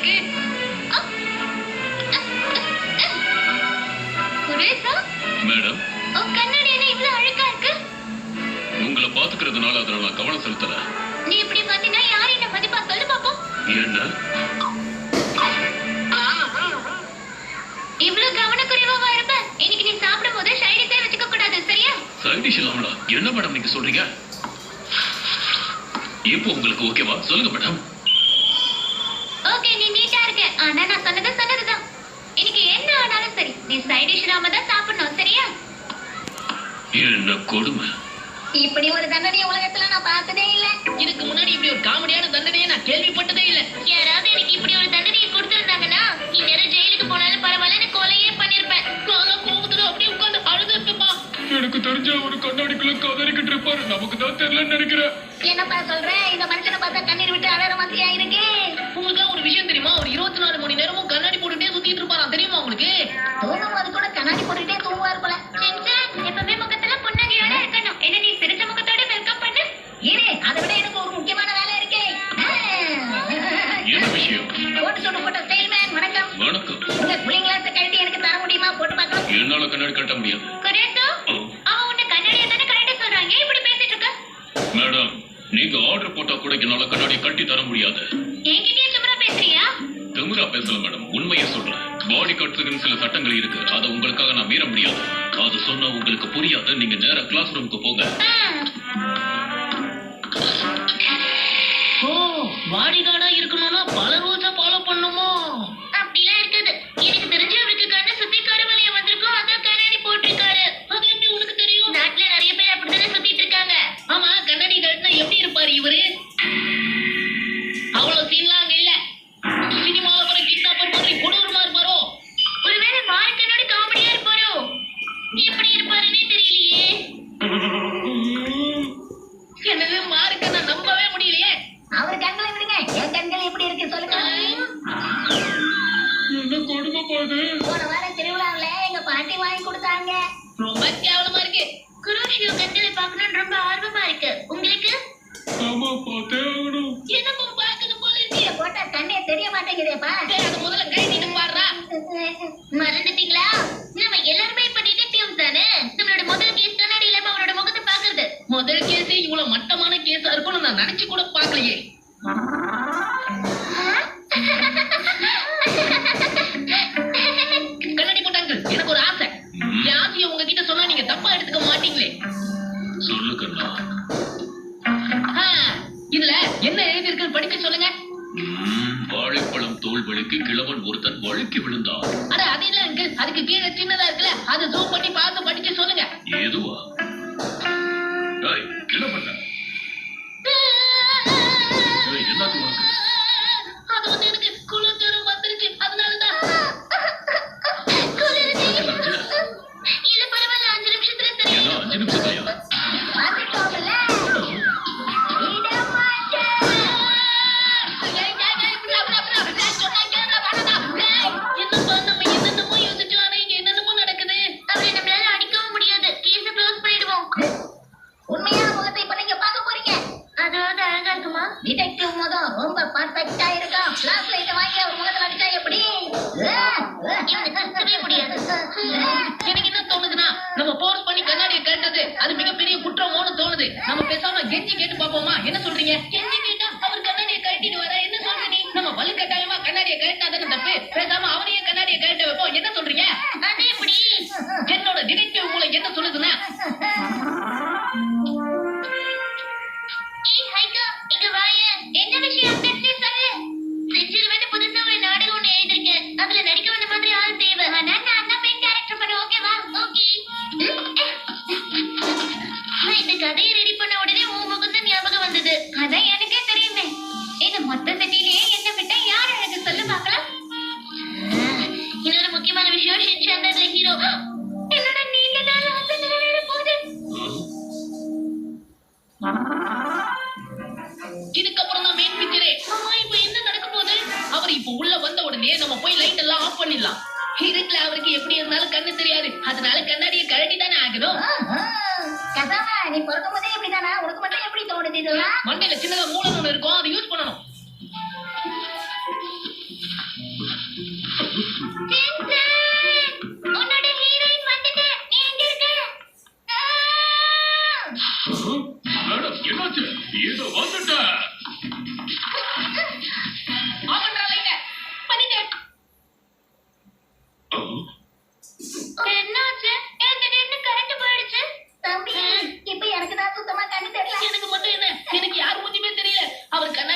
இருக்கு. சுரேஷா மேடம், கண்ணாடி என்ன இவ்வளவு அழுக்கா இருக்கு? உங்களை பாத்துக்கிறதுனால அதுல நான் கவனம் செலுத்தல. நீ இப்படி பாத்தீங்கன்னா யாரு என்ன மதிப்பா சொல்லு பாப்போம். என்ன இவ்வளவு கவனக்குறைவா இருப்ப? இன்னைக்கு நீ சாப்பிடும் போது சைடிஸே வச்சுக்க கூடாது, சரியா? சைடிஷ் இல்லாமலா? என்ன மேடம் நீங்க சொல்றீங்க? இப்போ உங்களுக்கு ஓகேவா? சொல்லுங்க மேடம். ஓகே, நீ நீட்டா இருக்க. ஆனா நான் சொன்னதுதான். இன்னைக்கு என்ன ஆனாலும் சரி, நீ சைடிஷ் இல்லாம தான் சாப்பிடணும், சரியா? என்ன கொடுமை! இப்படி ஒரு தண்டனையை உலகத்துல நான் பார்த்ததே இல்ல. இதுக்கு முன்னாடி இப்படி ஒரு காமெடியான தண்டனையை நான் கேள்விப்பட்டதே இல்ல. யாராவது எனக்கு இப்படி ஒரு தண்டனையை கொடுத்திருந்தாங்கன்னா இந்நேரம் ஜெயிலுக்கு போனாலும் பரவாயில்லன்னு கொலையே பண்ணிருப்பேன். கோபத்துல அப்படியே உட்கார்ந்து அழுதுப்பா. எனக்கு தெரிஞ்ச ஒரு கண்ணாடிக்குள்ள கதறிக்கிட்டு இருப்பாரு. நமக்கு தான் தெரியலன்னு நினைக்கிறேன். என்னப்பா சொல்ற? இந்த மனுஷனை பார்த்தா கண்ணீர் விட்டு அழற மாதிரியா இருக்கு. உங்களுக்கு ஒரு விஷயம் தெரியுமா? ஒரு 24 மணி நேரமும் கண்ணாடி போட்டுட்டே சுத்திட்டு இருப்பாராம், தெரியுமா உங்களுக்கு? தூங்கும் போது கூட கண்ணாடி போட்டுட்டே தூங்குவார் போல. எப்பவுமே முகத்துல புன்னகையோட இருக்கணும். என்ன நீ சிரிச்ச முகத்தோட வெல்கம் பண்ணு. இரு, அதை விட எனக்கு ஒரு முக்கியமான வேலை இருக்கு. என்ன விஷயம்? போட்டு சுட்டு போட்ட ஸ்டைல்மேன், வணக்கம். வணக்கம். உங்க கூலிங் கிளாஸ் கழட்டி எனக்கு தர முடியுமா? போட்டு பார்க்கலாம். என்னால கண்ணாடி கட்ட முடியாது. குரேசோ, அவன் உன்னை கண்ணாடியை தானே கழட்ட சொல்றாங்க. இப்படி பேசிட்டு இருக்க? மேடம், நீங்க ஆர்டர் போட்டா கூட என்னால கண்ணாடி கட்டி தர முடியாது. என்கிட்டயே திமிரா பேசுறியா? திமிரா பேசல மேடம், உண்மையை சொல்றேன். பாடி கார்ட்ஸுக்குன்னு சில சட்டங்கள் இருக்கு. அதை உங்களுக்காக நான் மீற முடியாது. அது சொன்னா உங்களுக்கு புரியாது. நீங்க நேரா கிளாஸ் ரூமுக்கு போங்க. ஓ, பாடி கார்டா இருக்கணும்னா பல ரூல்ஸா ஃபாலோ பண்ணுமோ? அப்படிலாம் இருக்காது. எனக்கு தெரிஞ்சு அவருக்கு கண்ணை சுத்தி கருவளைய வந்திருக்கும். அதான் கண்ணாடி போட்டிருக்காரு. அது எப்படி உனக்கு தெரியும்? நாட்டுல நிறைய பேர் அப்படித்தானே சுத்திட்டு இருக்காங்க. ஆமா, கண்ணாடி கட்டினா எப்படி இருப்பாரு இவரு? அவ்வளவு சீன்லாம் அங்க இல்ல. சினிமால வர கிட்னாப்பர் மாதிரி கொடூரமா இருப்பாரோ? ஒருவேளை மாறு கண்ணாடி காமெடியா இருப்பாரோ? எப்படி இருப்பாருன்னே தெரியலையே. என்னது மார்க்க நான் நம்பவே முடியலையே. அவர் கண்களை விடுங்க, என் கண்கள் எப்படி இருக்கு சொல்லுங்க. என்ன கொடுமை பாது. போன வாரம் திருவிழாவுல எங்க பாட்டி வாங்கி கொடுத்தாங்க. ரொம்ப கேவலமா இருக்கு. குரோஷியோ கண்களை பார்க்கணும்னு ரொம்ப ஆர்வமா இருக்கு. உங்களுக்கு? ஆமா, பார்த்தே ஆகணும். எனக்கும் பார்க்கணும் போல இருக்கு. இத போட்டா கண்ணே தெரிய மாட்டேங்குதேப்பா. சரி, அது முதல்ல கைட்டிட்டு பாடுறா. மறந்துட்டீங்களா? நம்ம எல்லாருமே இப்ப டிடெக்டிவ்ஸ் தானே. நம்மளோட முதல் கேஸ் கண்ணாடி இல்லாம அவரோட முகத்தை பாக்குறது. முதல் கேஸே இவ்வளவு மட்டமான கேஸா இருக்கும்னு நான் நினைச்சு கூட பார்க்கலையே. கண்ணாடி போட்டாங்க. எனக்கு ஒரு ஆசை. என் ஆசையை உங்ககிட்ட சொன்னா நீங்க தப்பா எடுத்துக்க மாட்டீங்களே. சொல்லு கண்ணா. இதுல என்ன எழுதி இருக்குன்னு படிக்க சொல்லுங்க. வாழைப்பழம் தோல் வலிக்கு கிழவன் ஒருத்தன் வழுக்கி விழுந்தான். அட, அது இல்ல அங்கிள். அதுக்கு கீழே சின்னதா இருக்குல்ல, அது ஜூம் பண்ணி பார்த்து படிக்க சொல்லுங்க. எதுவா? கிழவன் என்னாச்சு உனக்கு? அது வந்து எனக்கு குளிர் வந்துருச்சு, அதனாலதான். இல்ல பரவாயில்ல, 5 நிமிஷத்துல தெரியும். ஏன்னா 5 நிமிஷம் தாயா? பாத்துட்டோம்ல. என்னப்பா, நம்ம என்னென்னமோ யோசிச்சோம். ஆனா இங்க என்னென்னமோ நடக்குது. அவரை நம்மளால அடிக்கவும் முடியாது. கேஸ க்ளோஸ் பண்ணிடுவோம். உண்மையான முகத்தை இப்ப நீங்க பார்க்க போறீங்க. அதாவது அழகா இருக்குமா? டிடெக்டிவ் முகம் ரொம்ப பர்ஃபெக்ட்டா இருக்கும். கிளாஸ் லைட் வாங்கி அவர் முகத்துல அடிச்சா எப்படி? இவனுக்கு திருத்தவே முடியாது. எனக்கு என்ன தோணுதுன்னா, நம்ம போர்ஸ் பண்ணி கண்ணாடியை கட்டது அது மிகப்பெரிய குற்றமோன்னு தோணுது. நம்ம பேசாம கெஞ்சி கேட்டு பாப்போமா? என்ன சொல்றீங்க? கெஞ்சி கேட்டா அவர் கண்ணாடியை கட்டிட்டு வர என்ன சொல்றீங்க? நம்ம வலுக்கட்டாயமா கண்ணாடியை கட்டாதானே தப்பு. பேசாம அவனையே கண்ணாடியை கட்ட வைப்போம். என்ன சொல்றீங்க? அது எப்படி? என்னோட டிடெக்டிவ் மூளை என்ன சொல்லுதுன்னா, ஹைகா, இங்க வாயே. என்ன விஷயம்? சொல்லு. செஞ்சில் வந்து புதுசா ஒரு நாடகம் ஒண்ணு எழுதிருக்கேன். அதுல நடிக்க வந்த மாதிரி ஆள் தேவை. ஆனா நான் தான் மெயின் கேரக்டர் பண்ண. ஓகேவா? ஓகே. நான் இந்த கதையை ரெடி பண்ண உடனே உன் முகம் தான் ஞாபகம் வந்தது. அதான் எனக்கே தெரியுமே. இந்த மொத்த செட்டிலேயே என்ன விட்டா யார் அழகு சொல்லு பார்க்கலாம். இன்னொரு முக்கியமான விஷயம், ஷின்சான் தான் ஹீரோ. என்னோட நீண்ட நாள் ஆசை நிறைவேற போகுது. இதுக்கப்புறம் தான் மெயின் பிக்சரே. இப்ப என்ன நடக்க போகுது? அவர் இப்ப உள்ள வந்த உடனே நம்ம போய் லைட் எல்லாம் ஆஃப் பண்ணிடலாம். இருட்டுல அவருக்கு எப்படி இருந்தாலும் கண்ணு தெரியாது. அதனால கண்ணாடியை கழட்டி தானே ஆகணும். கசாமா, நீ பிறக்கும் போதே இப்படிதானா? உனக்கு மட்டும் எப்படி தோணுது இதெல்லாம்? மண்டையில சின்னதா மூலம் ஒண்ணு இருக்கும், அதை யூஸ் பண்ணணும். என்னாச்சு? ஏதோ வந்துட்ட. ஆமாண்டா லைட்ட பண்ணிட்டேன். என்னாச்சு? ஏன் திடீர்னு கரண்ட் போயிடுச்சு? தம்பி இப்ப எனக்கு தான் சுத்தமா கண்ணு தெரியல. எனக்கு மட்டும் என்ன எனக்கு யார் மூஞ்சியுமே தெரியல அவர் கண்ணாடி